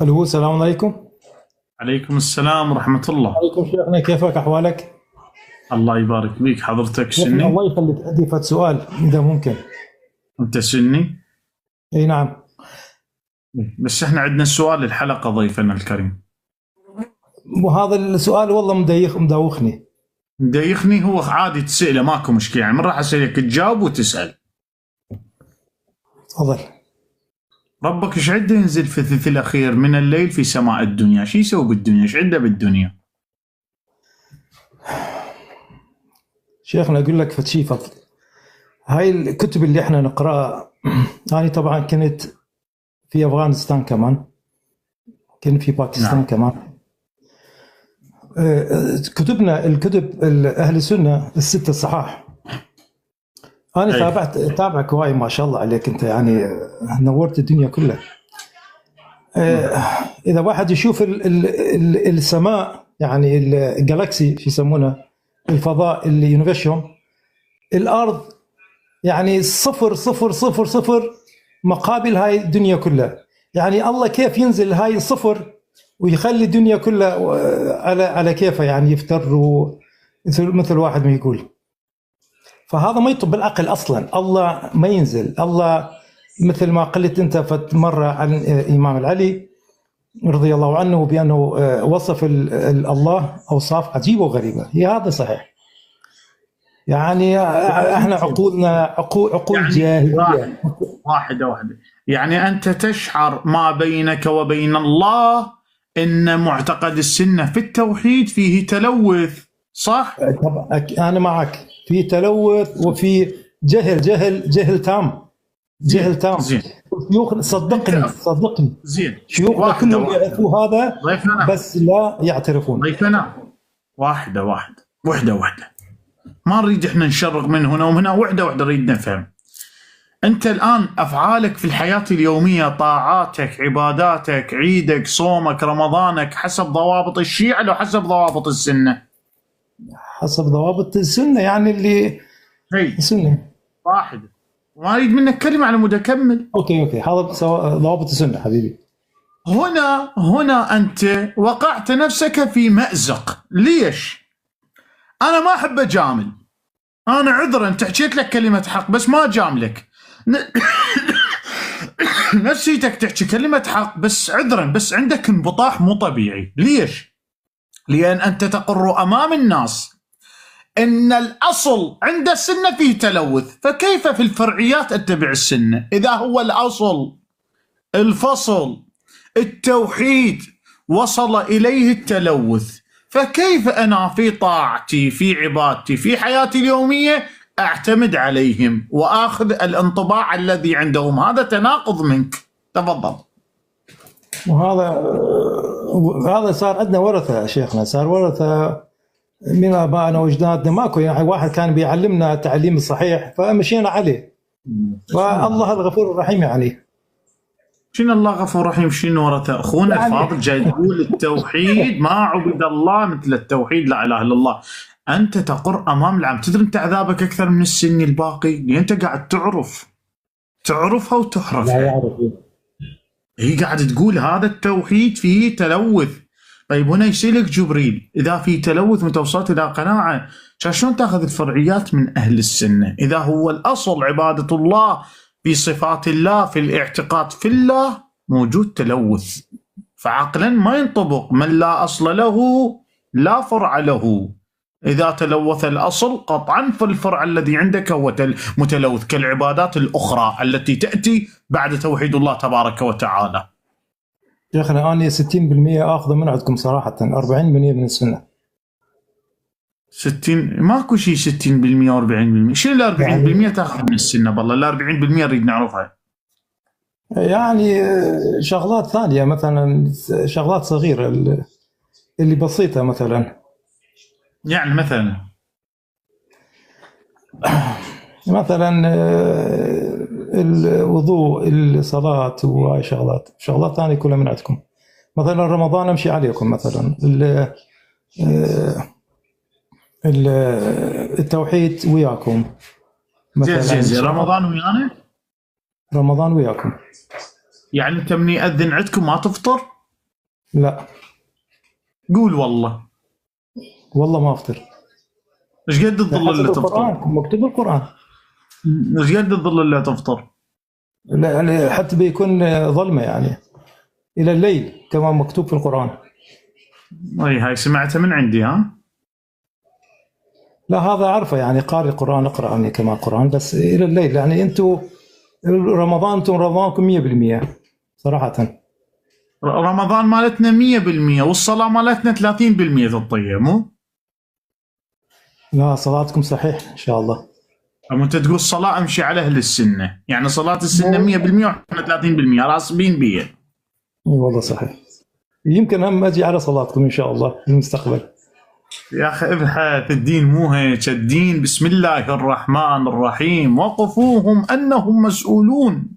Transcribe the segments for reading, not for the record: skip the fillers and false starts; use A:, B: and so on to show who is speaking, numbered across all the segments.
A: الو، السلام عليكم.
B: عليكم السلام ورحمة الله.
A: عليكم شيخنا، كيفك أحوالك؟
B: الله يبارك بيك. حضرتك
A: شيخنا
B: سني؟
A: الله يخليك، عندي فد سؤال إذا ممكن.
B: أنت سني؟
A: أي نعم.
B: بس إحنا عندنا سؤال للحلقة ضيفنا الكريم.
A: وهذا السؤال والله مدوخني.
B: مديخني. هو عادي تسأله، ماكو مشكلة، يعني من راح أسألك تجاوب وتسأل.
A: تفضل.
B: ربك إيش عنده ينزل في الثلث الأخير من الليل في سماء الدنيا؟ شو يسوي بالدنيا؟ إيش عنده بالدنيا؟
A: شيخنا أقول لك فد شيء فضل. هاي الكتب اللي احنا نقراها أنا طبعا كنت في أفغانستان كمان، كنت في باكستان
B: نعم.
A: كمان. كتبنا الكتب أهل السنة الستة الصحاح. أنا
B: أي.
A: تابعك وايد، ما شاء الله عليك أنت، يعني نورت الدنيا كلها. إذا واحد يشوف السماء، يعني الجالاكسي شو يسمونه، الفضاء اللي يونيفرسيوم، الأرض يعني صفر صفر صفر صفر مقابل هاي الدنيا كلها. يعني الله كيف ينزل هاي الصفر ويخلي الدنيا كلها على كيفه، يعني يفتر مثل واحد ما يقول. فهذا ما يطب بالعقل أصلا. الله ما ينزل. الله مثل ما قلت أنت فت مرة عن الإمام العلي رضي الله عنه بأنه وصف الله أوصاف عجيبة وغريبة. هي هذا صحيح. يعني احنا عقولنا عقول
B: يعني
A: جاهلية.
B: واحدة. يعني أنت تشعر ما بينك وبين الله إن معتقد السنة في التوحيد فيه تلوث، صح؟
A: طبعا أنا معك، في تلوث وفي جهل تام. جهل تام.
B: زين.
A: شيوخ صدقني
B: زين.
A: شيوخنا كلهم يعرفوا هذا،
B: ضيفنا
A: بس لا يعترفون.
B: ضيفنا واحدة. ما نريد احنا نشرق من هنا ومن هنا، واحدة نريد نفهم. انت الان افعالك في الحياة اليومية، طاعاتك، عباداتك، عيدك، صومك، رمضانك، حسب ضوابط الشيعة لو حسب ضوابط السنة؟
A: حسب ضوابط السنة، يعني اللي
B: هي
A: السنة.
B: واحدة. ما اريد منك كلمة على مود اكمل.
A: اوكي، هذا ضوابط السنة حبيبي.
B: هنا انت وقعت نفسك في مأزق. ليش؟ انا ما احب اجامل. انا عذرا انت حكيت لك كلمة حق بس ما جاملك. نفسيتك تحكي كلمة حق بس عذرا، بس عندك انبطاح مو طبيعي. ليش؟ لأن أنت تقر أمام الناس أن الأصل عند السنة فيه تلوث، فكيف في الفرعيات أتبع السنة إذا هو الأصل الفصل التوحيد وصل إليه التلوث؟ فكيف أنا في طاعتي، في عبادتي، في حياتي اليومية أعتمد عليهم وآخذ الانطباع الذي عندهم؟ هذا تناقض منك. تفضل.
A: وهذا صار عندنا ورثة شيخنا، صار ورثة من آبائنا وأجدادنا. ماكو يعني واحد كان بيعلمنا التعليم الصحيح فمشينا عليه. والله الغفور الرحيم يعني.
B: شنو الله غفور رحيم؟ شنو ورثه؟ اخونا
A: يعني
B: الفاضل جاي تقول التوحيد ما عبد الله مثل التوحيد لا اله الا الله. انت تقر امام العام. تدري انت عذابك اكثر من السني الباقي، لان انت قاعد تعرفها
A: لا
B: وتحرفها.
A: يعرف.
B: هي قاعد تقول هذا التوحيد فيه تلوث. طيب هنا يسألك جبريل اذا في تلوث وانت وصلت الى قناعه، شلون تاخذ الفرعيات من اهل السنه اذا هو الاصل عباده الله، في صفات الله، في الاعتقاد في الله موجود تلوث؟ فعقلا ما ينطبق. من لا اصل له لا فرع له. اذا تلوث الاصل قطعا فالفرع الذي عندك هو متلوث، كالعبادات الاخرى التي تاتي بعد توحيد الله تبارك وتعالى.
A: شيخنا أنا 60% آخذه من عندكم صراحة، 40% من السنة.
B: 60 ماكو شيء 60% و40%. شنو ال 40% تاخذ من السنه؟ والله ال 40% نريد نعرفها.
A: يعني شغلات ثانية، مثلا شغلات صغيرة اللي بسيطة،
B: يعني
A: مثلا الوضوء، الصلاة، وهاي شغلات ثانية كلها من عندكم. مثلا رمضان امشي عليكم، مثلا التوحيد وياكم مثلا.
B: زين رمضان ويانا.
A: رمضان وياكم.
B: يعني انت من يأذن عندكم ما تفطر؟
A: لا
B: قول والله.
A: والله ما افطر.
B: ايش قد الظل
A: حسب
B: اللي
A: القرآن،
B: تفطر؟
A: مكتوب بالقرآن.
B: ايش قد الظل اللي تفطر؟
A: لا يعني حتى بيكون ظلمة يعني إلى الليل كما مكتوب في القرآن.
B: اي هاي سمعتها من عندي ها؟
A: لا هذا عارفه يعني قارئ القرآن اقرأ يعني كما القرآن، بس إلى الليل يعني أنتم رمضان، أنتم رمضانكم 100% صراحة.
B: رمضان مالتنا 100% والصلاة مالتنا 30% تطير مو؟
A: لا صلاتكم صحيح إن شاء الله.
B: أما أنت تقول صلاة أمشي على أهل السنة، يعني صلاة السنة 100% وإحنا 30% راسبين بيها.
A: إي والله صحيح. يمكن هم أجي على صلاتكم إن شاء الله في المستقبل.
B: يا أخي ابحث، الدين مو هيك، الدين بسم الله الرحمن الرحيم وقفوهم أنهم مسؤولون.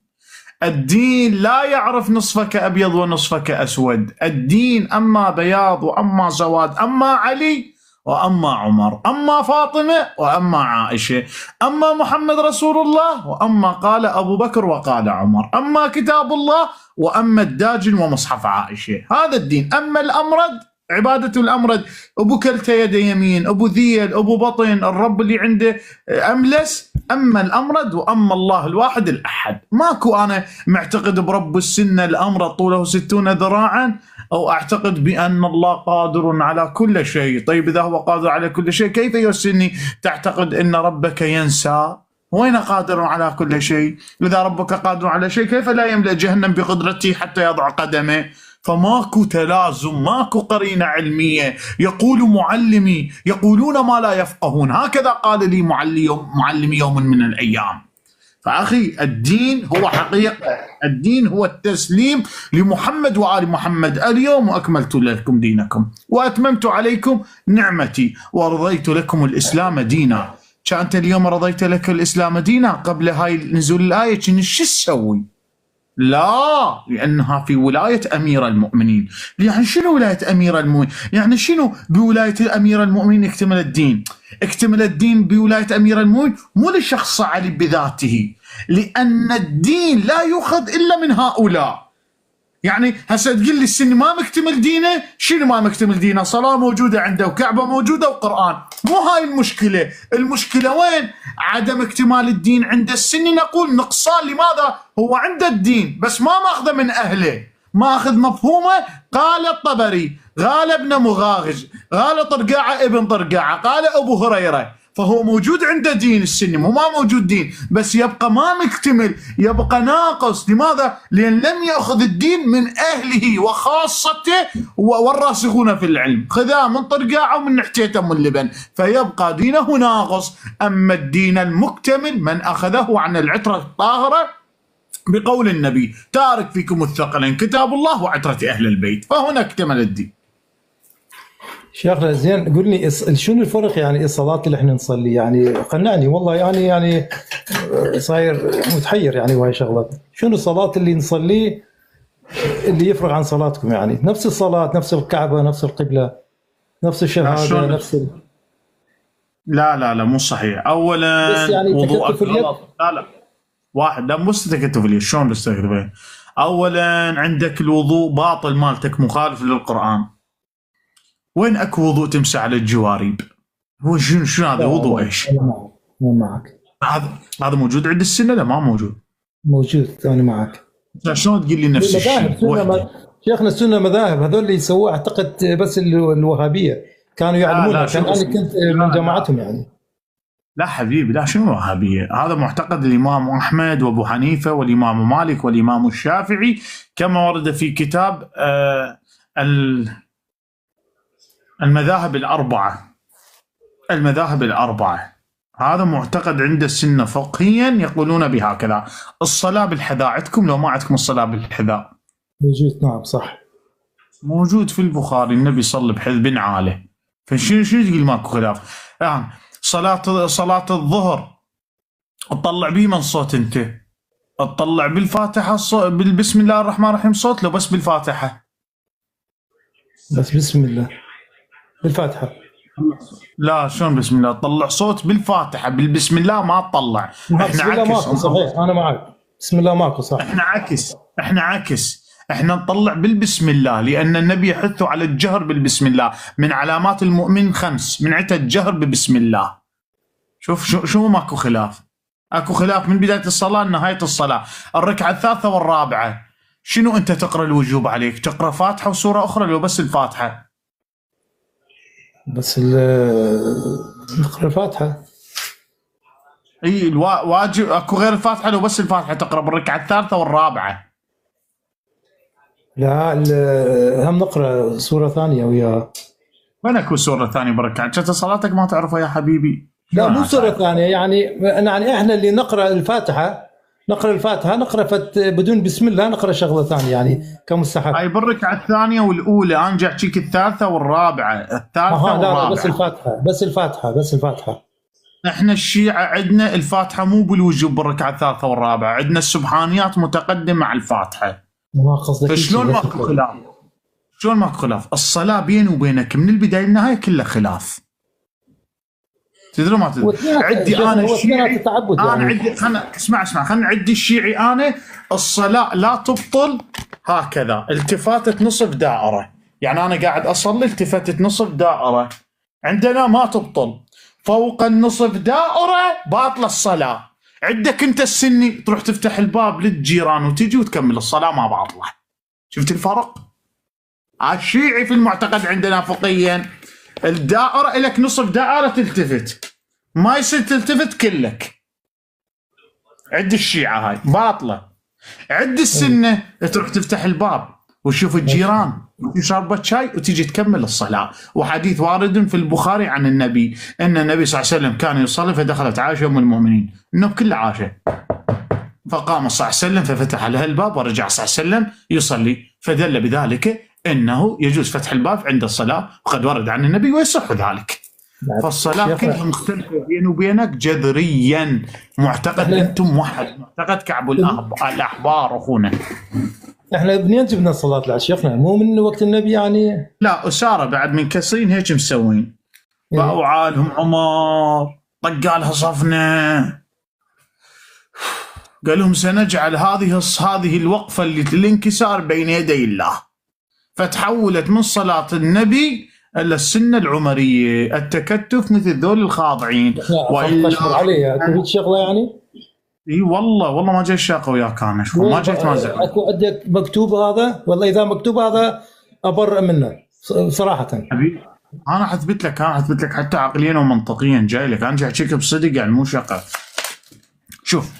B: الدين لا يعرف نصفك أبيض ونصفك أسود، الدين أما بياض وأما سواد، أما علي وأما عمر، أما فاطمة وأما عائشة، أما محمد رسول الله وأما قال أبو بكر وقال عمر، أما كتاب الله وأما الداجن ومصحف عائشة. هذا الدين. أما الأمرد عبادة الأمرد، أبو كلتة يد يمين، أبو ذيل، أبو بطن، الرب اللي عنده أملس. أما الأمرد وأما الله الواحد الأحد. ماكو أنا معتقد برب السنة الأمرد طوله 60 ذراعا أو أعتقد بأن الله قادر على كل شيء. طيب إذا هو قادر على كل شيء كيف يوسني تعتقد أن ربك ينسى؟ وين قادر على كل شيء؟ إذا ربك قادر على شيء كيف لا يملأ جهنم بقدرته حتى يضع قدمه؟ فماكو تلازم، ماكو قرينة علمية. يقول معلمي يقولون ما لا يفقهون، هكذا قال لي معلمي يوم من الأيام. فأخي الدين هو حقيقة، الدين هو التسليم لمحمد وآل محمد. اليوم أكملت لكم دينكم وأتممت عليكم نعمتي ورضيت لكم الإسلام دينا. كانت اليوم رضيت لك الإسلام دينا قبل هاي نزول الآية كنت شو تسوي؟ لا، لأنها في ولاية أمير المؤمنين. يعني شنو ولاية أمير المؤمنين؟ يعني شنو بولاية أمير المؤمنين اكتمل الدين؟ اكتمل الدين بولاية أمير المؤمنين مو لشخص علي بذاته، لأن الدين لا يؤخذ إلا من هؤلاء. يعني هسه تقول لي السني ما مكتمل دينه، شنو ما مكتمل دينه؟ صلاة موجودة عنده وكعبة موجودة وقرآن. مو هاي المشكلة، المشكلة وين؟ عدم اكتمال الدين عند السني. نقول نقصان، لماذا؟ هو عنده الدين بس ما ماخذه من أهله، ما أخذ مفهومه. قال الطبري، قال ابن مغاغز، قال طرقاعة ابن طرقاعة، قال أبو هريرة. فهو موجود عنده دين السني، مو ما موجود دين، بس يبقى ما مكتمل، يبقى ناقص. لماذا؟ لأن لم يأخذ الدين من أهله وخاصته والراسخون في العلم، خذاه من طرقاعه ومن نحتيته من اللبن، فيبقى دينه ناقص. أما الدين المكتمل من أخذه عن العترة الطاهرة بقول النبي: تارك فيكم الثقلين كتاب الله وعترة أهل البيت، فهنا اكتمل الدين.
A: شيخنا زين قل لي شنو الفرق يعني الصلاة اللي احنا نصلي؟ يعني قنعني والله، يعني صاير متحير يعني وهي شغلات. شنو الصلاة اللي نصليه اللي يفرق عن صلاتكم؟ يعني نفس الصلاة، نفس الكعبة، نفس القبلة، نفس الشهادة، نفس
B: لا مو صحيح. اولا
A: بس يعني
B: وضوءك
A: تكتف اليد.
B: غلط. لا واحد، لا مو تكتف اليد. شلون بس تكتف اليد؟ اولا عندك الوضوء باطل مالتك، مخالف للقرآن. وين اكو وضوء تمسح على الجوارب؟ هو شنو هذا وضوء ايش؟
A: انا معك.
B: هذا موجود عند السنة؟ لا ما موجود.
A: موجود، انا معك.
B: شلون تقول لي نفس الشيء؟
A: شيخنا السنة مذاهب، هذول اللي يسووه اعتقد بس الوهابية كانوا يعلمونها، كان انا كنت من جماعتهم يعني.
B: لا حبيبي، لا شنو وهابية؟ هذا معتقد الإمام أحمد وأبو حنيفة والإمام مالك والإمام الشافعي، كما ورد في كتاب المذاهب الأربعة. المذاهب الأربعة هذا معتقد عند السنة فقهيا، يقولون بهكذا. الصلاة بالحذاء عندكم؟ لو ما عندكم الصلاة بالحذاء
A: موجود. نعم صح،
B: موجود في البخاري، النبي صلى بنعاله. فشنو تقول ماكو خلاف؟ يعني صلاة الظهر تطلع بيه من صوت؟ انت تطلع بالفاتحة بالبسم الله الرحمن الرحيم صوت، لو بس بالفاتحة؟
A: بس بسم الله بالفاتحة.
B: لا شلون بسم الله؟ تطلع صوت بالفاتحة، بالبسم الله ما تطلع.
A: بسم الله ماكو، صحيح انا معك، بسم الله ماكو صح.
B: احنا عكس احنا نطلع بالبسم الله، لأن النبي يحث على الجهر بالبسم الله. من علامات المؤمن 5 من عدة الجهر ببسم الله. شوف شو ماكو خلاف، اكو خلاف من بداية الصلاة لنهاية الصلاة. الركعة الثالثة والرابعة شنو انت تقرأ الوجوب عليك؟ تقرأ فاتحة وسورة أخرى لو بس الفاتحة؟
A: بس نقرأ الفاتحة.
B: اي واجب، اكو غير الفاتحة لو بس الفاتحة تقرأ بالركعة الثالثة والرابعة؟
A: لا هم نقرأ سورة ثانية وياه.
B: وين اكو سورة ثانية بركعة؟ انت صلاتك ما تعرفها يا حبيبي.
A: لا مو سورة ثانية، يعني احنا اللي نقرأ الفاتحة نقرأ بدون بسم الله نقرأ شغلة ثانية يعني كمستحب.
B: هاي بالركعة الثانية والأولى، أنا جاي أحكيك الثالثة والرابعة. الثالثة والرابعة
A: لا بس الفاتحة.
B: احنا الشيعة عندنا الفاتحة مو بالوجوب بالركعة الثالثة والرابعة، عندنا السبحانيات مقدمة مع الفاتحة.
A: ما قصدك
B: فشلون ماكو خلاف؟ شلون ماكو خلاف؟ الصلاة بيني وبينك من البداية للنهاية كلها خلاف. تدري ما تدري؟ عندي انا الشيعي، انا عندي اسمع خلينا عندي الشيعي انا الصلاة لا تبطل هكذا التفاتة نصف دائرة، يعني انا قاعد اصلي التفتت نصف دائرة، عندنا ما تبطل فوق النصف دائرة باطلة الصلاة. عندك انت السني تروح تفتح الباب للجيران وتجي وتكمل الصلاة ما باطلة. شفت الفرق؟ الشيعي في المعتقد عندنا فقهيا الدائرة لك نصف دائرة تلتفت، ما يصير تلتفت كلك. عند الشيعة هاي باطلة. عند السنة تروح تفتح الباب وتشوف الجيران شاربة شاي وتيجي تكمل الصلاة. وحديث وارد في البخاري عن النبي أن النبي صلى الله عليه وسلم كان يصلي فدخلت عائشة أم المؤمنين، إنه بكل عائشة، فقام صلى الله عليه وسلم ففتح لها الباب ورجع صلى الله عليه وسلم يصلي، فدل بذلك أنه يجوز فتح الباب عند الصلاة، وقد ورد عن النبي ويصح ذلك. فالصلاة كلها مختلفة بيني وبينك جذريا. معتقد أنتم موحد، معتقد كعب الأحبار أخونا.
A: احنا بنين من الصلاة لعشيخنا مو من وقت النبي يعني.
B: لا أسارة بعد من كسرين هيك مسوين. بقوا عالهم عمر طقالها صفنا، قال لهم سنجعل هذه الوقفة اللي الانكسار بين يدي الله، فتحولت من صلاة النبي إلى السنة العمرية التكتف مثل ذول الخاضعين.
A: وإلا عليها أكو شغلة يعني.
B: اي والله ما جاي الشاقه وياك انا شوف ما جيت ما زعل.
A: اكو عندك مكتوب هذا؟ والله اذا مكتوب هذا ابرأ منه صراحه.
B: حبيبي انا حثبت لك حتى عقليا ومنطقيا جاي لك، انا جاي احكيك بصدق يعني مو شقه. شوف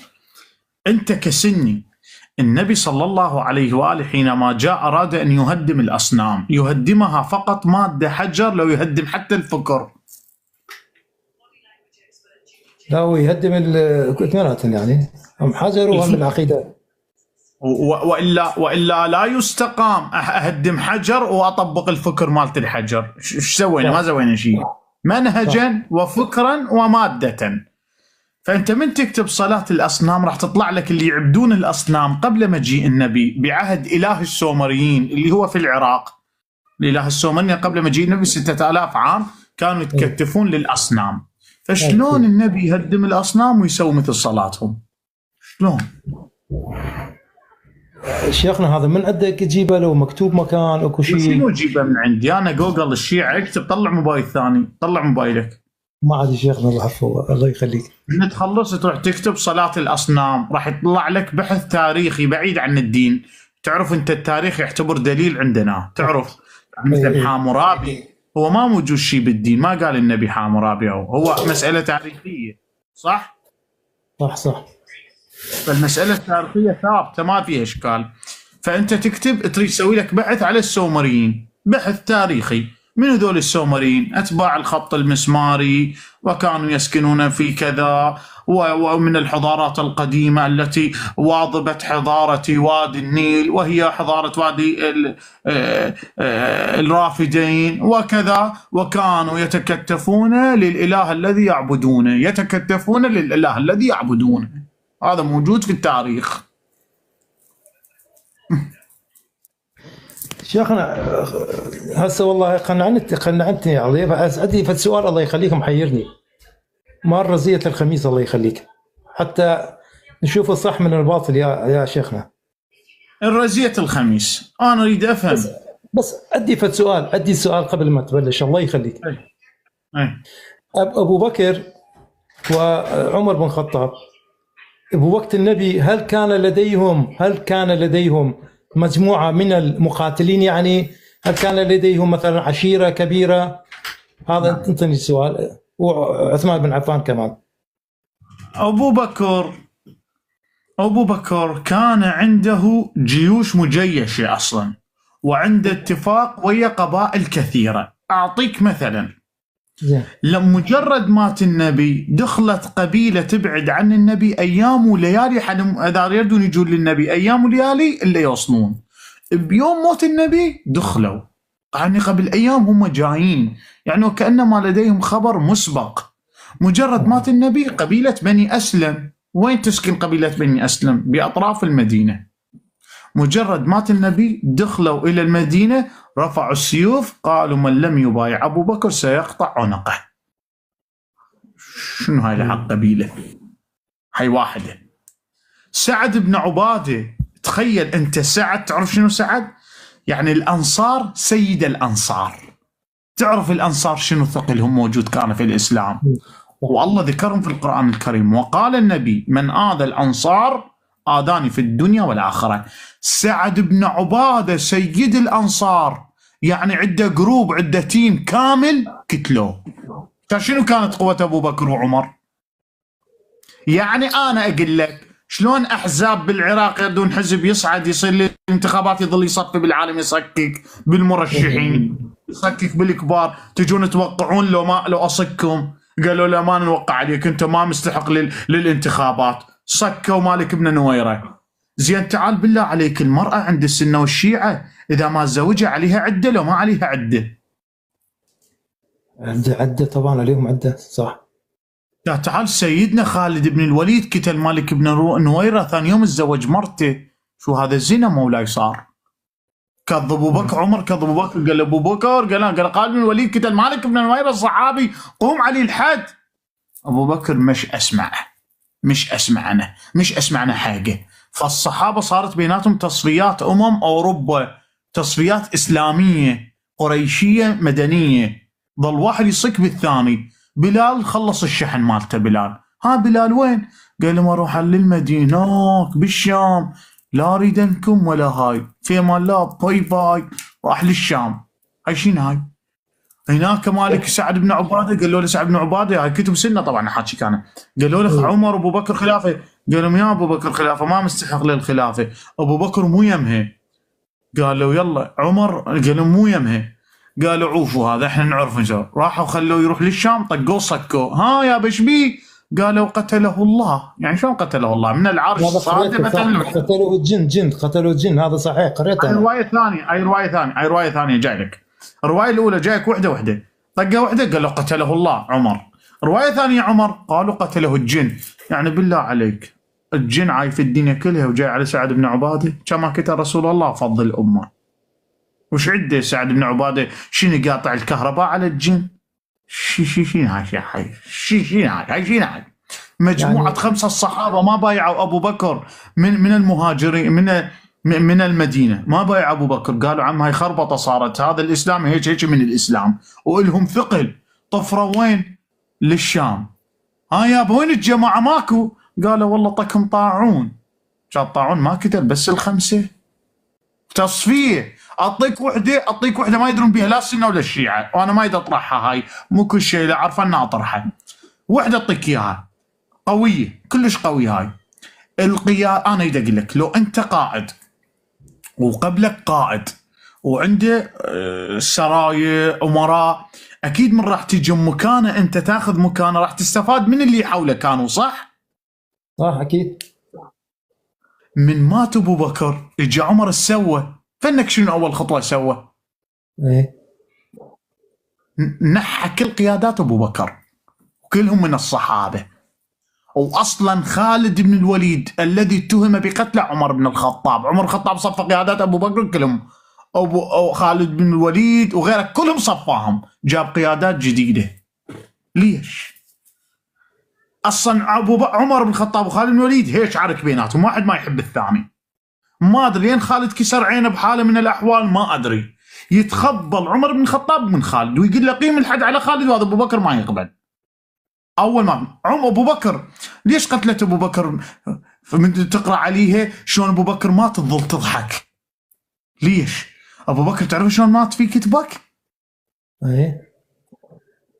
B: انت كسني النبي صلى الله عليه واله حينما جاء اراد ان يهدم الاصنام يهدمها فقط ماده حجر، لو يهدم حتى الفكر.
A: لا هو يهدم اثنيناتهم يعني، هم حجر وهم العقيده.
B: والا لا يستقام اهدم حجر واطبق الفكر مالت الحجر. ايش سوينا؟ ما سوينا شيء. منهجا وفكرا وماده. فانت من تكتب صلاه الاصنام راح تطلع لك اللي يعبدون الاصنام قبل مجيء النبي بعهد اله السومريين اللي هو في العراق. الاله السومريين قبل مجيء النبي 6000 عام كانوا يتكتفون للاصنام. فشلون النبي يهدم الاصنام ويسوي مثل صلاتهم؟ شلون؟
A: شيخنا هذا من عندك تجيبه لو مكتوب مكان اكو شيء؟
B: شنو اجيبه من عندي؟ انا جوجل الشيعة اكتب طلع موبايل ثاني، طلع موبايلك.
A: ما عاد شيخنا الله يحفظه الله يخليك.
B: من تخلص تروح تكتب صلاة الأصنام راح يطلع لك بحث تاريخي بعيد عن الدين. تعرف أنت التاريخ يعتبر دليل عندنا، تعرف مثل حامورابي هو ما موجود شيء بالدين، ما قال النبي حامورابي، هو مسألة تاريخية صح؟
A: صح.
B: فالمسألة التاريخية ثابتة ما فيها إشكال. فأنت تكتب تريد تسوي لك بحث على السومريين، بحث تاريخي. من هذول السومريين؟ أتباع الخط المسماري وكانوا يسكنون في كذا، ومن الحضارات القديمة التي واظبت حضارة وادي النيل وهي حضارة وادي الرافدين وكذا، وكانوا يتكتفون للإله الذي يعبدونه. هذا موجود في التاريخ.
A: شيخنا هسه والله قنعتني يا عظيم. عندي فالسؤال الله يخليك محيرني. مرة زية الخميس الله يخليك حتى نشوف الصح من الباطل يا شيخنا.
B: الرزية الخميس. انا اريد افهم.
A: بس عندي سؤال قبل ما تبلش، الله يخليك.
B: أي.
A: ابو بكر وعمر بن الخطاب بوقت النبي هل كان لديهم مجموعة من المقاتلين؟ يعني هل كان لديهم مثلا عشيرة كبيرة؟ هذا انطني السؤال. وعثمان بن عفان كمان.
B: ابو بكر كان عنده جيوش مجيشة اصلا، وعنده اتفاق ويا قبائل كثيرة. اعطيك مثلا، لما مجرد مات النبي دخلت قبيلة تبعد عن النبي ايام وليالي، اذا يردون يجون للنبي ايام وليالي الا يوصلون. بيوم موت النبي دخلوا، يعني قبل ايام هم جايين، يعني وكأنما لديهم خبر مسبق. مجرد مات النبي قبيلة بني أسلم، وين تسكن قبيلة بني أسلم؟ بأطراف المدينة. مجرد مات النبي دخلوا إلى المدينة، رفعوا السيوف، قالوا من لم يبايع أبو بكر سيقطع عنقه. شنو هاي الحق قبيلة؟ هاي واحدة. سعد بن عبادة، تخيل أنت سعد، تعرف شنو سعد؟ يعني الأنصار سيد الأنصار. تعرف الأنصار شنو ثقلهم موجود كان في الإسلام، والله ذكرهم في القرآن الكريم. وقال النبي من آذى الأنصار آذاني في الدنيا والآخرة. سعد بن عبادة سيد الأنصار، يعني عنده جروب، عنده تيم كامل قتلوه. شنو كانت قوة أبو بكر وعمر؟ يعني أنا أقول لك شلون أحزاب بالعراق يردون حزب يصعد يصير الانتخابات يظل يصفي بالعالم، يصكك بالمرشحين، يصكك بالكبار، تجون توقعون لو أصككم قالوا لا ما نوقع عليك، انت ما مستحق للانتخابات، صكوا مالك ابن نويره. زين تعال بالله عليك، المرأة عند السنة والشيعة إذا ما تزوجها عليها عدة لو ما عليها عدة؟
A: عدة طبعا عليهم عدة، صح.
B: تعال سيدنا خالد بن الوليد قتل مالك بن نويره، ثاني يوم تزوج مرته. شو هذا الزنا مولاي صار؟ كذب ابو بكر، عمر كذب ابو بكر، قال ابو بكر قال خالد بن الوليد قتل مالك بن نويره الصحابي، قوم عليه الحد. ابو بكر مش اسمع انا حاجه. فالصحابه صارت بيناتهم تصفيات اوروبا، تصفيات اسلاميه قريشيه مدنيه، ظل واحد يصك بالثاني. بلال خلص الشحن مالته، بلال وين؟ قال لهم اروح للمدينه بالشام، لا اريد انكم ولا هاي، في امان الله، باي راح للشام. هاي شنو هاي؟ هناك مالك سعد بن عباده، قالوا له سعد بن عباده، هاي كتب سنه طبعا حاكي كان، قالوا له عمر ابو بكر خلافه، قال لهم يا ابو بكر خلافه ما مستحق للخلافه، ابو بكر مو يمها. قالوا يلا عمر، قال لهم مو يمها، قالوا عوفوا هذا احنا نعرف نسوي. راحوا خلوه يروح للشام، طقوه صكوه. ها يا بشبي، قالوا قتله الله. يعني شلون قتله الله؟ من العرش صعد مثلا.
A: قتلوا الجن، هذا صحيح قريتها.
B: اي روايه ثانيه جاي لك. الروايه الاولى جايك وحده طقه وحده قالوا قتله الله عمر. روايه ثانيه عمر قالوا قتله الجن. يعني بالله عليك الجن عاي في الدنيا كلها وجاي على سعد بن عباده؟ كما كتب رسول الله فضل الامه. وش عده سعد بن عباده؟ شنو قاطع الكهرباء على الجن؟ شنو هاي؟ مجموعه يعني 5 الصحابه ما بايعوا ابو بكر من المهاجرين من المدينه، ما بايع ابو بكر، قالوا عم هاي خربطه صارت، هذا الاسلام هيك من الاسلام، والهم ثقل. طفره وين؟ للشام. ها يابا وين الجماعه؟ ماكو. قالوا والله طكم طاعون. كان طاعون ما كتل بس ال5 تصفيه. اعطيك وحده ما يدرون بها لا السنه ولا الشيعه، وانا ما يد اطرحها، هاي مو كل شيء لا عارفه اني اطرحها. وحده اعطيك اياها قويه، كلش قويه هاي القيادة. انا يد اقول لك لو انت قائد وقبلك قائد وعنده سرايا امراء، اكيد من راح تجي مكانه انت تاخذ مكانه، راح تستفاد من اللي حوله كانوا، صح
A: اكيد.
B: من مات ابو بكر اجى عمر سوى، فانك شنو اول خطوه سوى؟
A: ايه،
B: نحى كل قيادات ابو بكر وكلهم من الصحابه. واصلا خالد بن الوليد الذي اتهم بقتل عمر بن الخطاب، عمر الخطاب صفى قيادات ابو بكر كلهم، أو خالد بن الوليد وغيره كلهم صفاهم، جاب قيادات جديده. ليش؟ اصلا عمر بن الخطاب وخالد بن الوليد هيك عرك بيناتهم، واحد ما يحب الثاني، ما ادري لين خالد كسر عينه بحاله من الاحوال، ما ادري. يتخبل عمر بن الخطاب من خالد ويقول له قيم الحد على خالد، وهذا ابو بكر ما يقبل. اول ما ابو بكر ليش قتلت ابو بكر؟ من تقرا عليها شلون ابو بكر مات تظل تضحك. ليش؟ ابو بكر تعرف شلون مات في كتبك؟
A: ايه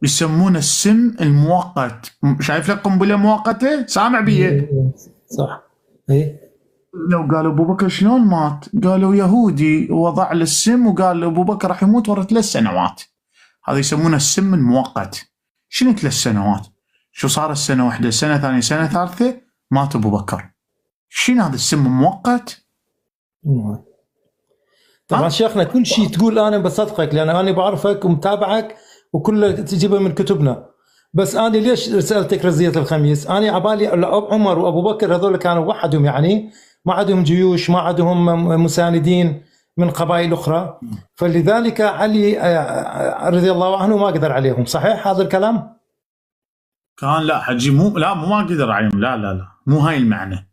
B: يسمونه السم المؤقت. شايف لك قنبله مؤقته؟ سامع بيه؟
A: إيه، صح. ايه
B: لو قالوا ابو بكر شلون مات؟ قالوا يهودي وضع له السم وقال ابو بكر راح يموت ورا 3 سنوات. هذا يسمونه السم المؤقت. شنو 3 سنوات؟ شو صار السنه واحده، سنه ثانيه، سنه ثالثه مات ابو بكر. شنو هذا السم المؤقت؟
A: طبعا شيخنا كل شيء تقول انا بصدقك، لان انا بعرفك ومتابعك وكله تجيبه من كتبنا. بس انا ليش سالتك رزيه الخميس؟ انا عبالي عمر وابو بكر هذول كانوا وحدهم، يعني ما عندهم جيوش، ما عندهم مساندين من قبائل اخرى، فلذلك علي رضي الله عنه ما قدر عليهم. صحيح هذا الكلام؟
B: كان لا حجي مو ما قدر عليهم، لا مو هاي المعنى.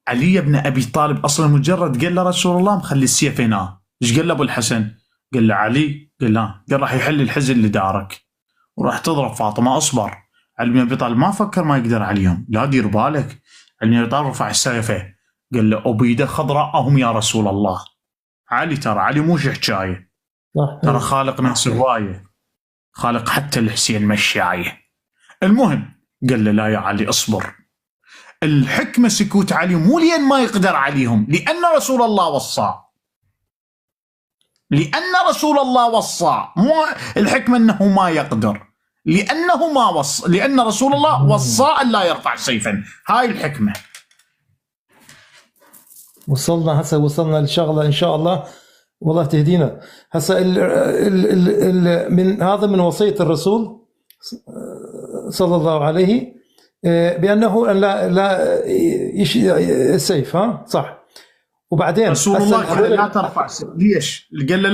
B: علي بن ابي طالب اصلا مجرد قال له رسول الله مخلي السيف هنا، ايش قال له ابو الحسن؟ قال له علي، قال لا، قال راح يحل الحزن اللي دارك وراح تضرب فاطمه، اصبر. علي بن ابي طالب ما فكر ما يقدر عليهم، لا دير بالك. علي بن ابي طالب رفع سيفه قال له ابيده خضراءهم يا رسول الله. علي ترى علي مو حكايه، ترى خالق ناس هوايه، خالق حتى الحسين مشايه. المهم قال له لا يا علي اصبر. الحكمة سكوت علي مو لأن ما يقدر عليهم، لأن رسول الله وصى. لأن رسول الله وصى، مو الحكمة أنه ما يقدر، لأنه ما وصى، لأن رسول الله وصى أن لا يرفع سيفا. هاي الحكمة.
A: وصلنا لشغلة إن شاء الله، والله تهدينا. هسه من هذا من وصية الرسول صلى الله عليه بأنه لا السيف، ها صح. وبعدين
B: رسول الله قال لا ترفع سيف. ليش؟ قال له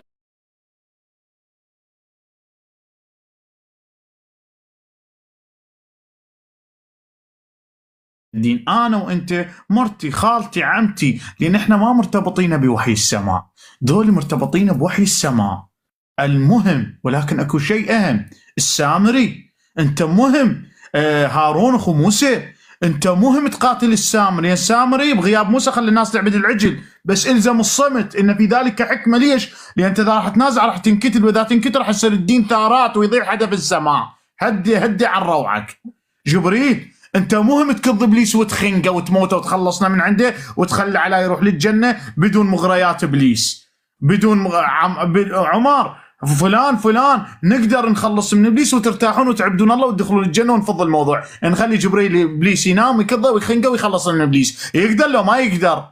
B: الدين انا وانت، مرتي، خالتي، عمتي، لان احنا ما مرتبطين بوحي السماء، دول مرتبطين بوحي السماء. المهم ولكن اكو شيء اهم، السامري انت مهم. هارون اخو موسى انت مهم تقاتل السامري. السامري بغياب موسى خلى الناس تعبد العجل، بس الزم الصمت، ان في ذلك حكمه. ليش؟ لان انت اذا راح تنازع راح تنكتل، واذا تنكتل راح يصير الدين ثارات ويضيع حدا في السماء. هدي عن روعك. جبريل انت مهم تكذب ابليس وتخنقه وتموته وتخلصنا من عنده وتخلي عليه يروح للجنه بدون مغريات ابليس، بدون عمر فلان نقدر نخلص من ابليس وترتاحون وتعبدون الله وتدخلون الجنه ونفض الموضوع. نخلي جبريل ابليس ينام ويكذب ويخنقه ويخلص من ابليس. يقدر لو ما يقدر؟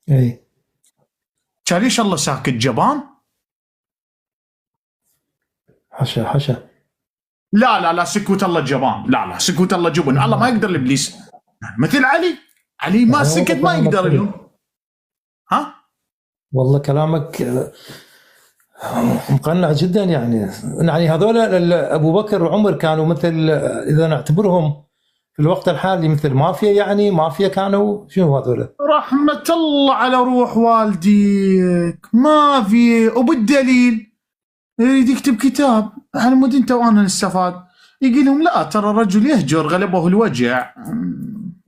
A: اي
B: كان ليش الله ساكت؟ جبان؟
A: حشا
B: لا سكوت الله جبان، لا سكوت الله جبن. الله ما يقدر لابليس مثل علي ما سكت ما يقدر اليوم. ها
A: والله كلامك مقنع جدا. يعني هذول ابو بكر وعمر كانوا مثل، اذا نعتبرهم في الوقت الحالي مثل مافيا، يعني مافيا كانوا. شنو هذول؟
B: رحمة الله على روح والديك، مافيا. وبالدليل يريد يكتب كتاب على مود انت وانا نستفاد، يقول لهم لا ترى الرجل يهجر، غلبه الوجع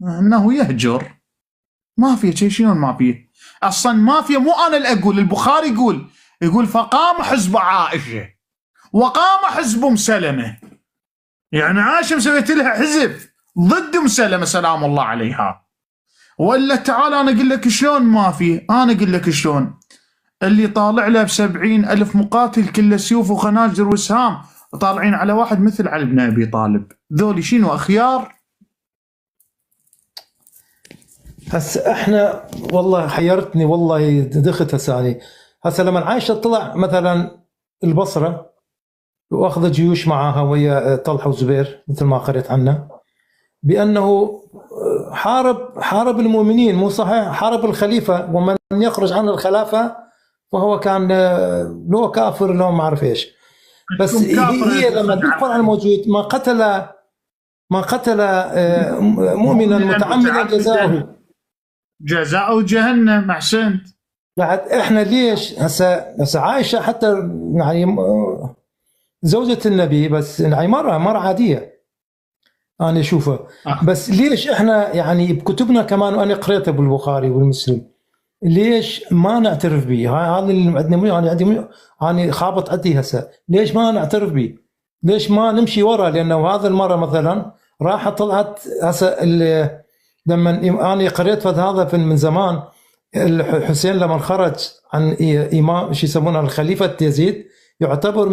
B: انه يهجر. مافيا شلون مافيا؟ اصلا مافيا مو انا اللي اقول، البخاري يقول فقام حزب عائشه وقام حزب مسلمه. يعني عائشه مسويت لها حزب ضد مسلمه سلام الله عليها. ولا تعال انا اقول لك شلون مافيا، انا اقول لك شلون. اللي طالع له ب70,000 مقاتل كله سيوف وخناجر وسهام، طالعين على واحد مثل علي بن ابي طالب، ذولي شنو اخيار؟
A: هسه احنا والله حيرتني، والله دخت هسه. هسه لما عايشه طلع مثلا البصره واخذ جيوش معها ويا طلحه وزبير مثل ما قريت عنه، بانه حارب المؤمنين، مو صحيح؟ حارب الخليفه، ومن يخرج عن الخلافه فهو كان لو كافر لو ما اعرف ايش. بس هي لما تدخل على الموجود ما قتل من قتل مؤمنا متعمدا
B: جزاؤه جهنم. احسنت.
A: بعد احنا ليش هسه عائشه حتى يعني زوجة النبي، بس يعني مرة عادية انا اشوفها، بس ليش احنا يعني بكتبنا كمان، وانا قريتها بالبخاري والمسلم، ليش ما نعترف به؟ هذا اللي عندنا، انا عندي انا خابط عندي هسه، ليش ما نعترف به؟ ليش ما نمشي ورا؟ لانه هذا المره مثلا راحت طلعت هسه لما انا قريت هذا من زمان، الحسين لما خرج عن امام شو يسمونه الخليفه يزيد يعتبر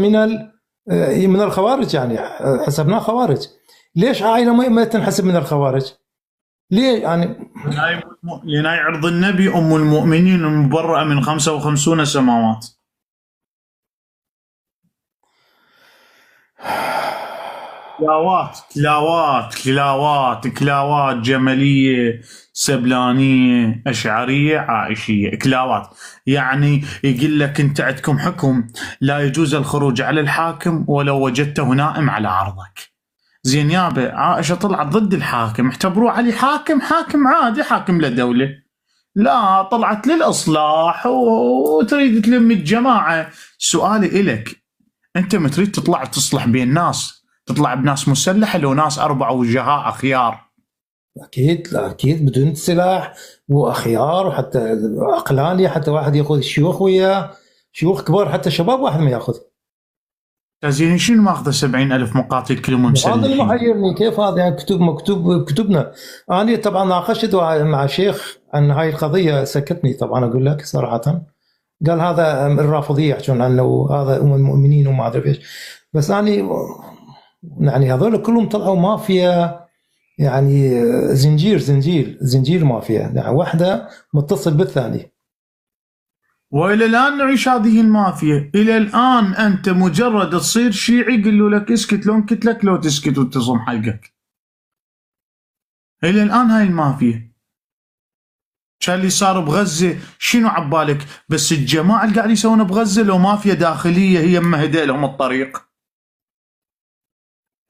A: من الخوارج، يعني حسبناه خوارج. ليش عائله ما تنحسب من الخوارج؟ ليه يعني؟
B: لأن عرض النبي أم المؤمنين المبرأة من 55 سماوات. كلاوات جملية سبلانية أشعرية عائشية، كلاوات. يعني يقول لك أنت عندكم حكم لا يجوز الخروج على الحاكم ولو وجدته نائم على عرضك. زين يابا، عائشة طلعت ضد الحاكم، اعتبروه علي حاكم عادي، حاكم للدولة. لا، طلعت للإصلاح وتريد تلم الجماعة. سؤالي إلك، أنت ما تريد تطلع تصلح بين الناس، تطلع بناس مسلحة لو ناس 4 وجهاء أخيار؟
A: أكيد بدون سلاح وأخيار، وحتى عقلانية، حتى واحد يأخذ الشيوخ وياه، شيوخ كبار، حتى شباب واحد ما يأخذ.
B: زين شنو ماخذه 70,000 مقاتل كلهم مسلحين؟
A: هذا اللي محيرني، كيف هذا يعني مكتوب بكتبنا. أنا طبعا ناقشت مع شيخ عن هاي القضية، سكتني طبعا أقول لك صراحة، قال هذا الرافضية يحجون عنه، هذا أم المؤمنين وما أدري إيش. بس أنا يعني هذول كلهم طلعوا مافيا، يعني زنجير مافيا، يعني واحدة متصل بالثاني.
B: والى الان نعيش هذه المافيا، الى الان انت مجرد تصير شيعي يقولوا لك اسكت، لو انكت لك لو تسكت وتصم حلقك. الى الان هاي المافيا. كان اللي صار بغزه شنو عبالك؟ بس الجماعه اللي قاعد يسوونه بغزه لو مافيا داخليه هي مهدئ لهم الطريق.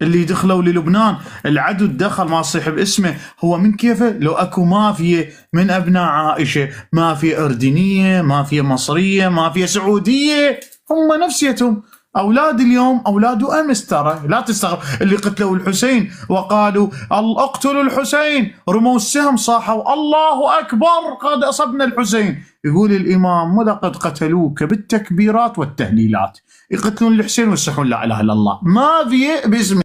B: اللي دخلوا للبنان العدو دخل ما صيح باسمه، هو من كيفه؟ لو اكو مافيا من ابناء عائشه، مافيا اردنيه، مافيا مصريه، مافيا سعوديه، هم نفسيتهم. اولاد اليوم اولاد امس، ترى لا تستغرب اللي قتلوا الحسين وقالوا اقتلوا الحسين، رموا السهم صاحوا الله اكبر قد اصبنا الحسين. يقول الامام ولقد قتلوك بالتكبيرات والتهليلات. يقتلون الحسين ويصحون لا اله الا الله، مافيا باسم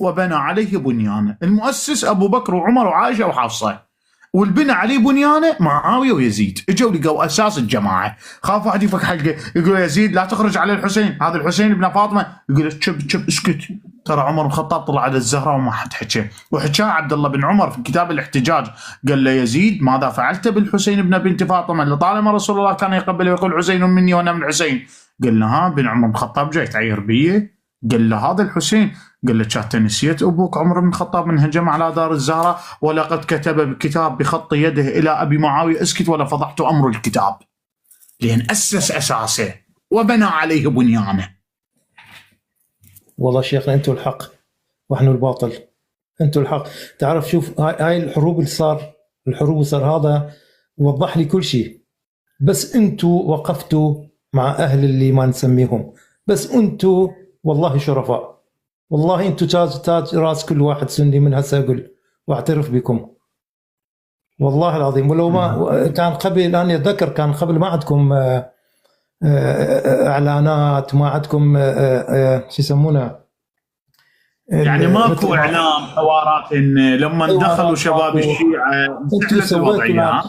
B: وبنى عليه بنيانه. المؤسس ابو بكر وعمر وعائشه وحفصه، والبنى عليه بنيانه معاويه ويزيد. اجوا لقوا اساس الجماعه. خاف واحد يفك حلقه يقول يزيد لا تخرج على الحسين، هذا الحسين ابن فاطمه. يقول شب اسكت، ترى عمر بن الخطاب طلع على الزهراء وما حد حكى. وحكاه عبد الله بن عمر في كتاب الاحتجاج، قال له يزيد ماذا فعلت بالحسين ابن بنت فاطمه اللي طالما رسول الله كان يقبله ويقول حسين مني وانا من الحسين؟ قال له ها بن عمر بن الخطاب جاي تعير بيه؟ قال له هذا الحسين. قال له كانت نسيت ابوك عمر بن الخطاب من هجم على دار الزهراء ولقد كتب بكتاب بخط يده الى ابي معاويه اسكت ولا فضحت امر الكتاب، لان اسس اساسه وبنى عليه بنيانه.
A: والله شيخنا انتم الحق واحنا الباطل، انتم الحق. تعرف شوف هاي الحروب اللي صار هذا وضح لي كل شيء. بس انتم وقفتوا مع اهل اللي ما نسميهم، بس انتم والله شرفاء، والله انتم تاج راس كل واحد سني من هسه اقول واعترف بكم والله العظيم. ولو ما كان قبل، انا اتذكر كان قبل ما عندكم اعلانات، ما عندكم شو يسمونه،
B: يعني ماكو اعلام حوارات ان لما دخلوا شباب الشيعه
A: انتم سويتوا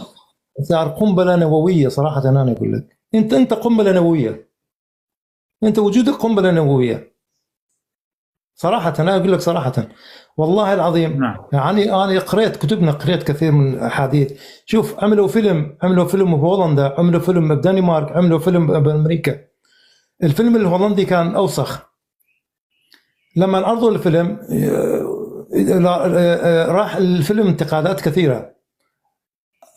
A: صار قنبله نوويه. صراحه انا اقول لك انت قنبله نوويه، انت وجودك قنبله نوويه. صراحه انا اقول لك صراحه والله العظيم.
B: نعم.
A: يعني انا قريت كتبنا، قريت كثير من الاحاديث. شوف عملوا فيلم بهولندا، عملوا فيلم بدنمارك، عملوا فيلم بامريكا. الفيلم الهولندي كان اوسخ. لما عرضوا الفيلم راح الفيلم انتقادات كثيره.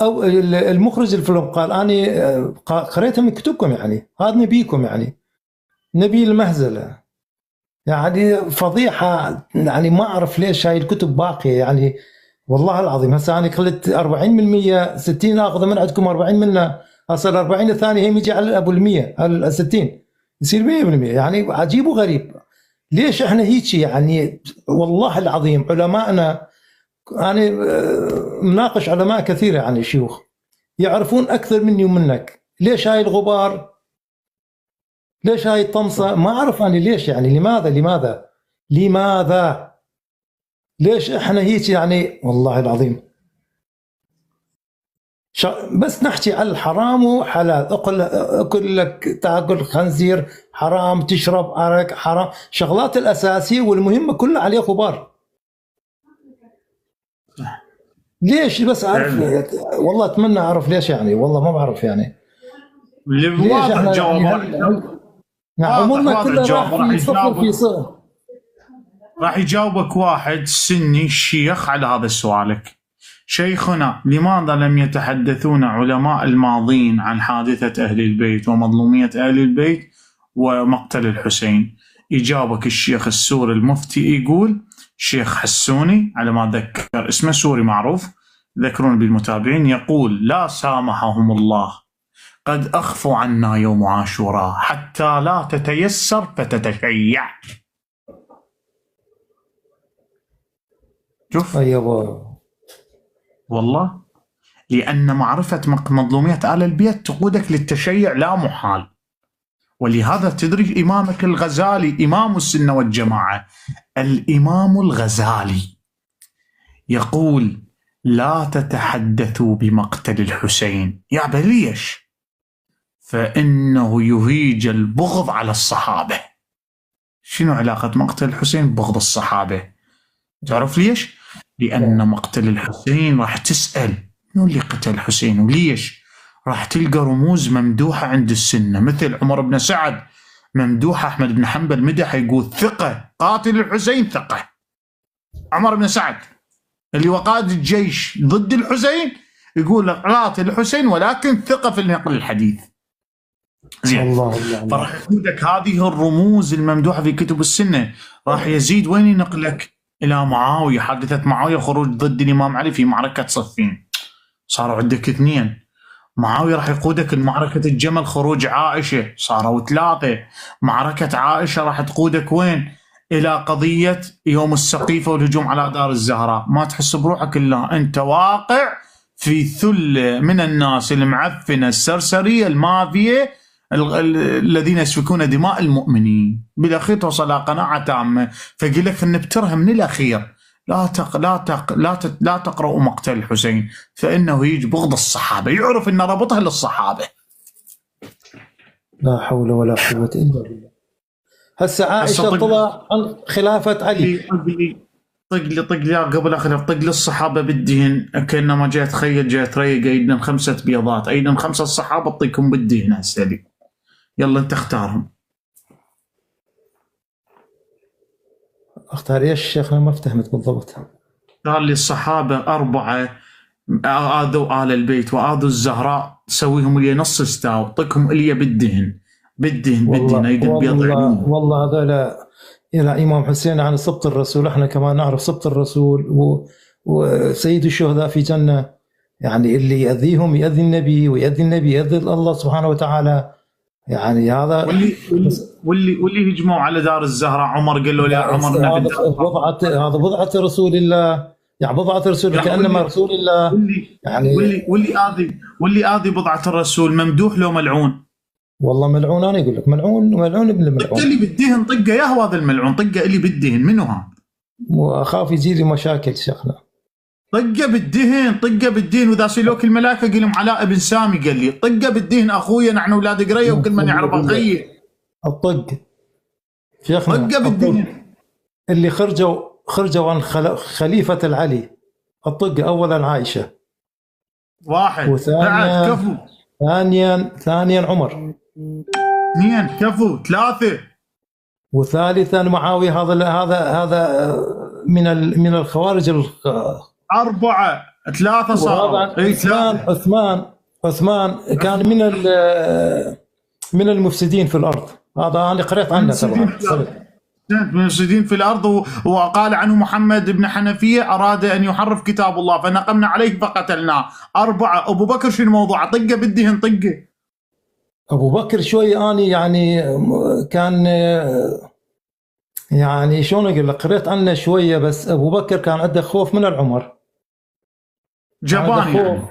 A: او المخرج الفيلم قال انا قريتها من كتبكم، يعني هذا نبيكم، يعني نبي المهزله، يعني فضيحه، يعني ما اعرف ليش هاي الكتب باقيه يعني. والله العظيم هسه انا قلت 40% 60 اخذ من عندكم 40 منه، هسه ال 40 الثاني هم يجي على ابو ال 100 ال 60 يصير 100%، يعني عجيب وغريب. ليش احنا هيك يعني؟ والله العظيم علمائنا، انا مناقش علماء كثيره يعني شيوخ يعرفون اكثر مني ومنك. ليش هاي الغبار؟ ليش هاي الطمسه؟ ما اعرف انا ليش، يعني لماذا ليش احنا هيك يعني؟ والله العظيم بس نحكي على الحرام وحلال، اقول لك تاكل خنزير حرام، تشرب عرق حرام، شغلات الاساسيه والمهمه كلها عليه غبار. ليش؟ بس عارف والله اتمنى اعرف ليش، يعني والله ما بعرف يعني ليش
B: واضح
A: احنا
B: جواب.
A: يعني عمرنا كله راح في صفر في صفر.
B: راح يجاوبك واحد سني شيخ على هذا سؤالك. شيخنا، لماذا لم يتحدثون علماء الماضين عن حادثة أهل البيت ومظلومية أهل البيت ومقتل الحسين؟ يجاوبك الشيخ السوري المفتي، يقول شيخ حسوني على ما ذكر اسمه، سوري معروف، ذكرون بالمتابعين، يقول لا سامحهم الله، قد أخفوا عنا يوم عاشوراء حتى لا تتيسر فتتشيع. شوف
A: ايوه
B: والله، لأن معرفة مظلومية آل البيت تقودك للتشيع لا محال. ولهذا تدري إمامك الغزالي إمام السنة والجماعة، الإمام الغزالي يقول لا تتحدثوا بمقتل الحسين. يا ليش؟ فإنه يهيج البغض على الصحابة. شنو علاقة مقتل الحسين ببغض الصحابة؟ تعرف ليش؟ لأن مقتل الحسين راح تسأل منو اللي قتل الحسين وليش؟ راح تلقى رموز ممدوحة عند السنة، مثل عمر بن سعد ممدوحة، أحمد بن حنبل مدح يقول ثقة، قاتل الحسين ثقة. عمر بن سعد اللي هو قائد الجيش ضد الحسين يقول لك قاتل الحسين ولكن ثقة في نقل الحديث. زين، فراح يقودك هذه الرموز الممدوحة في كتب السنة. راح يزيد وين ينقلك؟ إلى معاوية، حادثة معاوية خروج ضد الإمام علي في معركة صفين، صاروا عندك اثنين. معاوية راح يقودك المعركة الجمل، خروج عائشة، صاروا ثلاثة. معركة عائشة راح تقودك وين؟ إلى قضية يوم السقيفة والهجوم على دار الزهراء. ما تحس بروحك إلا أنت واقع في ثلة من الناس المعفنة السرسرية المافية الذين يسفكون دماء المؤمنين. بالاخير توصل الى قناعه تامه، فيقول لك نبترها من الاخير، لا تقرأوا مقتل الحسين فانه يجي بغض الصحابه، يعرف ان ربطها للصحابه.
A: لا حول ولا قوه الا بالله. هسه عائشه طلع عن خلافه علي،
B: طق لي قبل اخر، طق للصحابه بالدهن، كانما جاي تخيل جاي تريق ايدنا 5 بيضات، ايدنا 5 الصحابه اعطيكم بالدهن هسه، يلا انت اختارهم.
A: اختار ايش شيخنا؟ ما فهمت بالضبط.
B: قال لي الصحابه 4 آذوا آل البيت وآذوا الزهراء، سويهم لي نص استاو، اعطيكم لي بالدهن ايدن بيض عيون.
A: والله هذول الى امام حسين عن سبط الرسول، احنا كمان نعرف سبط الرسول وسيد الشهداء في جنه، يعني اللي يأذيهم يأذي النبي، ويأذي النبي يأذي الله سبحانه وتعالى، يعني هذا
B: واللي هجموا على دار الزهراء، عمر قال له يا عمر
A: هذا بضعة رسول الله، يعني بضعة رسول الله كأنما رسول الله، يعني
B: واللي آذي بضعة الرسول ممدوح لو ملعون؟
A: والله ملعون، انا اقول لك ملعون ابن الملعون.
B: طق اللي بالدهن طقه، يا هو هذا الملعون، طقه اللي بالدهن، منو هذا؟
A: واخاف يجي لي مشاكل شيخنا.
B: طقه بالدهن واذا سيلوك الملائكه قال لهم علاء بن سامي قال لي طقه بالدهن اخويا، نحن اولاد قريه وكل من يعرف اخي.
A: الطق شيخنا،
B: طقه بالدهن
A: اللي خرجوا عن خليفه العلي، الطق اولا عائشه،
B: واحد،
A: وثانيا كفو، ثانيا عمر،
B: 2 كفو، 3
A: وثالثا معاويه، هذا من الخوارج
B: 4 3 صاروا.
A: وهذا عثمان كان من المفسدين في الارض. هذا انا قريت عنه طبعا.
B: من المفسدين في الارض، وقال عنه محمد بن حنفيه اراد ان يحرف كتاب الله فنقمنا عليه فقتلناه. 4. ابو بكر شو الموضوع؟ طقه بالدهن طقه.
A: ابو بكر شوي اني يعني كان يعني شلون اقول لك، قريت عنه شويه، بس ابو بكر كان عنده خوف من العمر.
B: جبان يعني.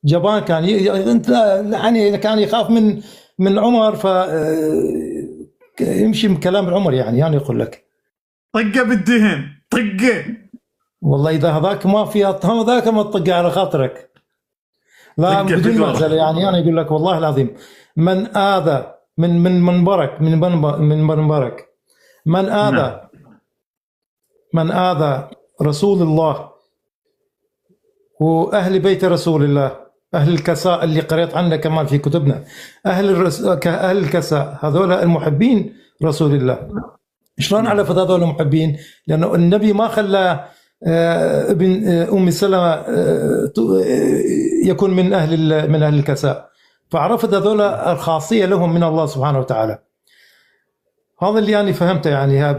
A: جبان كان انت يعني كان يخاف من عمر، ف يمشي من كلام العمر يعني يقول لك
B: طقه بالدهن طقه.
A: والله اذا هذاك ما فيها هذاك ما تطقه على خاطرك. لا بدون معزله يعني انا اقول لك والله العظيم، من اذى من منبرك من منبرك من اذى رسول الله واهل بيت رسول الله، اهل الكساء اللي قريت عنه كمان في كتبنا، اهل الكساء هذول المحبين رسول الله. شلون عرفت هذول المحبين؟ لانه النبي ما خلى ابن ام سلمة يكون من اهل الكساء، فعرفت هذول الخاصيه لهم من الله سبحانه وتعالى. هذا اللي انا فهمته يعني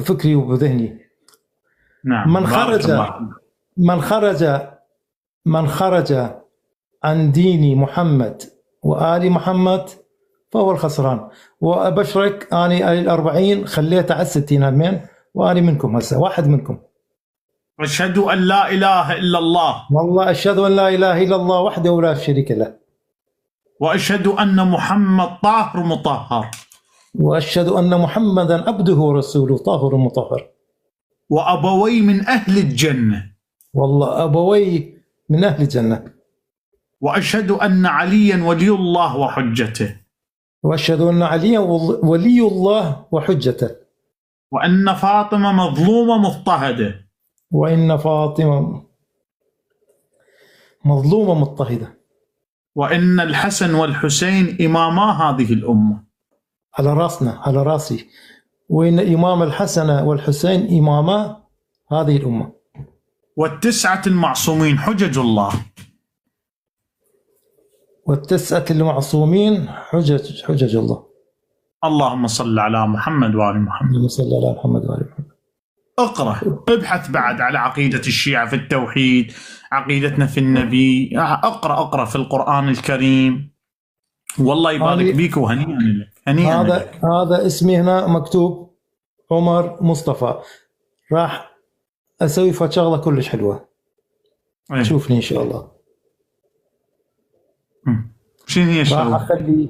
A: فكري وبذهني.
B: نعم.
A: من خرج عن دين محمد وآل محمد فهو الخسران. وأبشرك أنا 40 خليته على 60 همين، وأنا منكم هسه واحد منكم.
B: أشهد أن لا إله إلا الله.
A: والله أشهد أن لا إله إلا الله وحده ولا شريك له.
B: وأشهد أن محمد طاهر مطهر.
A: وأشهد أن محمدا عبده ورسوله طاهر مطهر.
B: وأبوي من أهل الجنة.
A: والله أبوي من أهل الجنة.
B: وأشهد أن عليا ولي الله وحجته.
A: وأشهد أن عليا ولي الله وحجته.
B: وأن فاطمة مظلومة مضطهدة.
A: وإن فاطمة مظلومة مضطهدة.
B: وإن الحسن والحسين إماما هذه الأمة.
A: على راسنا على راسي. وإن إمام الحسن والحسين إماما هذه الأمة.
B: والتسعة المعصومين حجج الله.
A: والتسعة المعصومين حجج الله.
B: اللهم صل على محمد وآل محمد.
A: اللهم صل على محمد وآل محمد.
B: اقرأ، ابحث بعد على عقيدة الشيعة في التوحيد، عقيدتنا في النبي، اقرأ في القرآن الكريم. والله يبارك بيك وهنيئا لك. هنيئا لك.
A: هذا اسمي هنا مكتوب عمر مصطفى. راح أسوي شغلة كلش حلوة. شوفني إن شاء الله.
B: شنو هي الشغلة؟
A: راح أخلي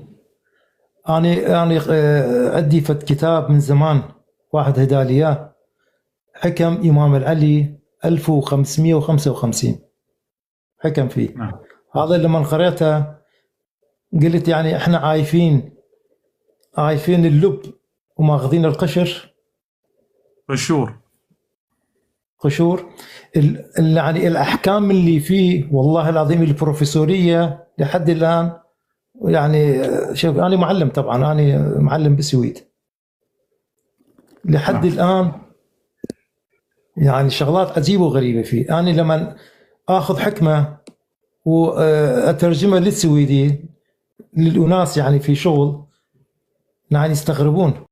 A: أنا عندي كتاب من زمان واحد هدالي إياه، حكم إمام العلي 1555 حكم فيه. هذا لما قريته قلت يعني إحنا عايفين اللب وماخذين القشر. قشور يعني الأحكام اللي فيه والله العظيم البروفيسورية لحد الآن. يعني شوف أنا معلم طبعا، أنا معلم بالسويد لحد الآن. يعني شغلات عجيبة وغريبة فيه. أنا لما أخذ حكمة وأترجمها للسويدي للأناس يعني في شغل يعني يستغربون.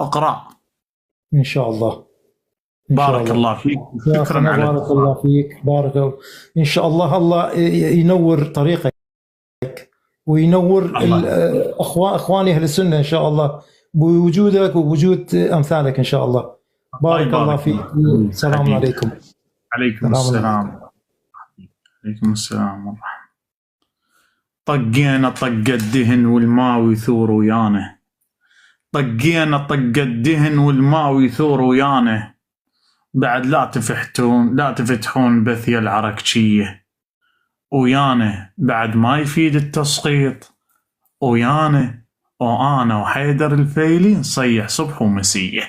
B: اقرأ
A: إن شاء الله.
B: بارك الله فيك. شكرا على
A: بارك الله فيك. بارك إن شاء الله. الله ينور طريقك وينور اخواني اهل السنه ان شاء الله بوجودك وبوجود امثالك ان شاء الله. بارك الله فيك. السلام عليكم.
B: عليكم السلام. عليكم السلام ورحمة. طقينا طق الدهن والماء ويثور ويانا. طقينا طق الدهن والماء ويثور ويانا. بعد لا تفتحون بثية العركشية ويانا، بعد ما يفيد التسقيط ويانا، وأنا وحيدر الفيلي نصيح صبح ومسيه.